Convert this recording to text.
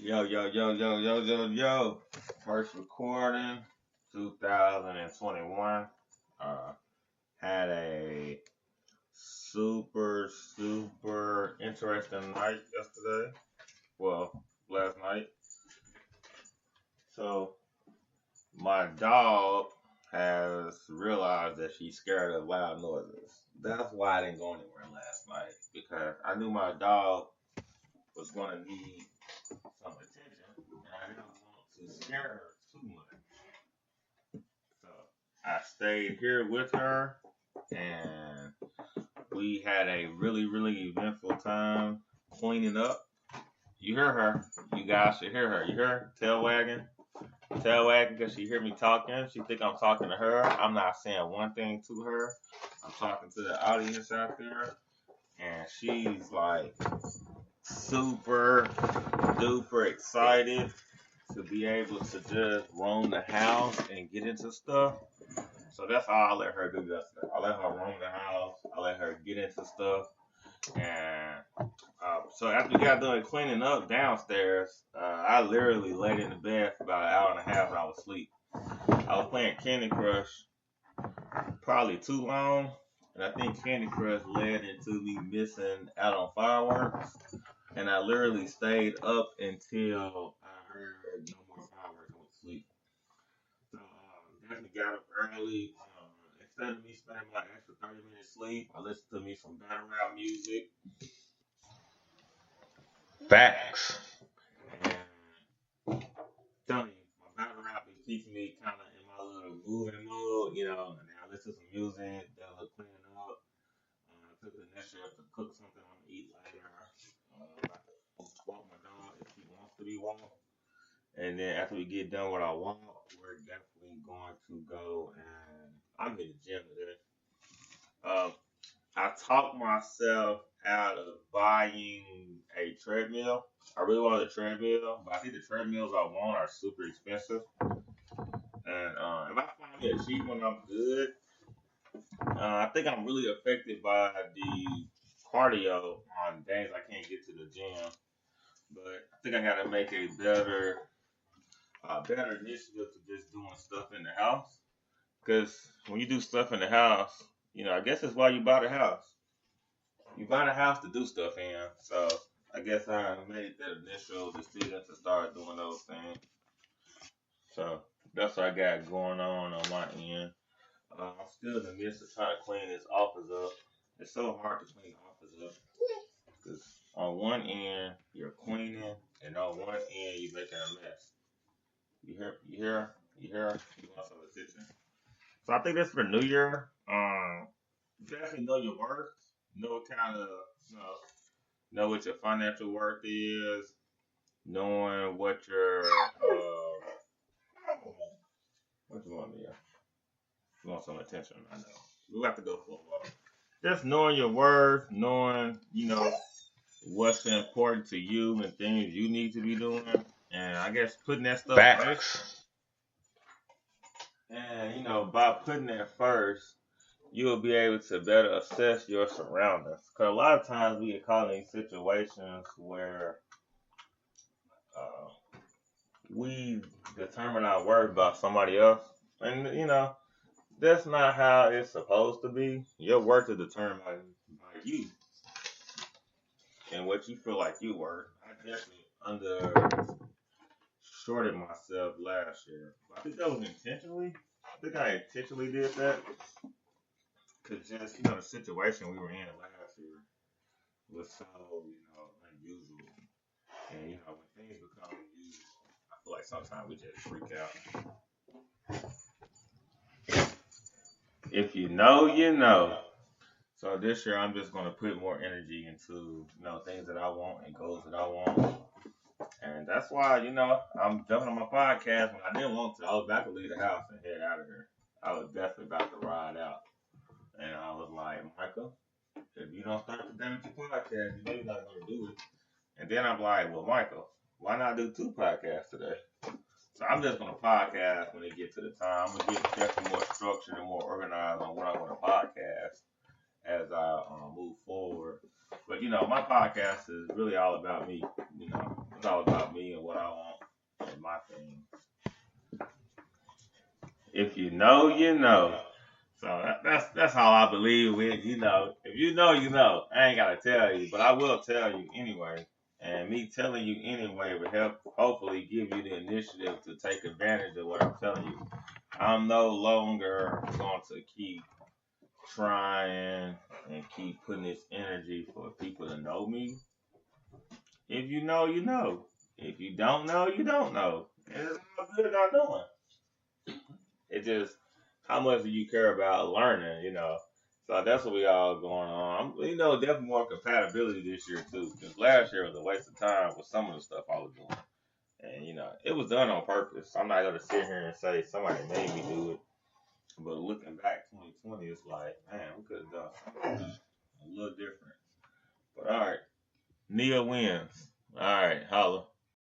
Yo, yo, yo, yo, yo, yo, yo. First recording, 2021. Uh, had a super interesting night yesterday. Well, last night. So, my dog has realized that she's scared of loud noises. That's why I didn't go anywhere last night because I knew my dog was going to need some attention and I didn't want to scare her too much. So I stayed here with her, and we had a really eventful time cleaning up. You hear her. You guys should hear her. You hear her? Tail wagging. Tail wagging because she hear me talking. She think I'm talking to her. I'm not saying one thing to her. I'm talking to the audience out there. And she's like super duper excited to be able to just roam the house and get into stuff. So that's all I let her do yesterday. I let her roam the house. I let her get into stuff. And so after we got done cleaning up downstairs, I literally laid in the bed for about an hour and a half and I was asleep. I was playing Candy Crush probably too long. And I think Candy Crush led into me missing out on fireworks. And I literally stayed up until I heard no more fireworks and went to sleep. So definitely got up early. Instead of me spending my extra 30 minutes sleep, I listened to me some battle rap music. Facts. And telling you, my battle rap it keeps me kind of in my little moving mode, And then I listen to some music that was cleaning up. I took the initiative to cook something I'm gonna eat later. Walk my dog if she wants to be walked. And then after we get done with our walk, we're definitely going to go and I'm in the gym today. I talked myself out of buying a treadmill. I really wanted a treadmill, but I think the treadmills I want are super expensive. And if I find me a cheap one, I'm good. I think I'm really affected by the cardio on days I can't get to the gym. But I think I gotta make a better initiative to just doing stuff in the house. Because when you do stuff in the house, I guess that's why you buy the house. You buy the house to do stuff in. So I guess I made that initial decision to start doing those things. So that's what I got going on my end. I'm still in the midst of trying to clean this office up. It's so hard to clean the office up. Because on one end, you're cleaning, and on one end, you're making a mess. You want some attention. So I think that's for New Year. Definitely know your worth. Know what kind of, you know what your financial worth is. Knowing what your, what you want here? You want some attention? I know. We have to go for a while. Just knowing your worth, knowing, what's important to you and things you need to be doing. And I guess putting that stuff first. And, by putting that first, you'll be able to better assess your surroundings. Because a lot of times we get caught in these situations where we determine our worth by somebody else. And, that's not how it's supposed to be. Your worth is determined by you and what you feel like you worth. I definitely undershorted myself last year. I think that was intentionally. I think I intentionally did that. Because just, the situation we were in last year was so, unusual. And, when things become unusual, I feel like sometimes we just freak out. If you know, you know. So this year I'm just gonna put more energy into, things that I want and goals that I want. And that's why, I'm jumping on my podcast when I didn't want to. I was about to leave the house and head out of here. I was definitely about to ride out. And I was like, Michael, if you don't start the damn podcast, you know you're not gonna do it. And then I'm like, well, Michael, why not do 2 podcasts today? So I'm just gonna podcast when it gets to the time. I'm gonna get definitely more structured and more organized on what I want to podcast. as I move forward. But my podcast is really all about me. It's all about me and what I want and my thing. If you know, you know. So that's how I believe with. If you know, you know. I ain't gotta tell you, but I will tell you anyway. And me telling you anyway will help hopefully give you the initiative to take advantage of what I'm telling you. I'm no longer going to keep trying and keep putting this energy for people to know me. If you know, you know. If you don't know, you don't know. And it's all good not knowing. It just how much do you care about learning. So that's what we all going on. Definitely more compatibility this year too. Because last year was a waste of time with some of the stuff I was doing. And it was done on purpose. I'm not gonna sit here and say somebody made me do it. But looking back 2020, it's like, man, we could have done something a little different. But all right. Nia wins. All right, holla.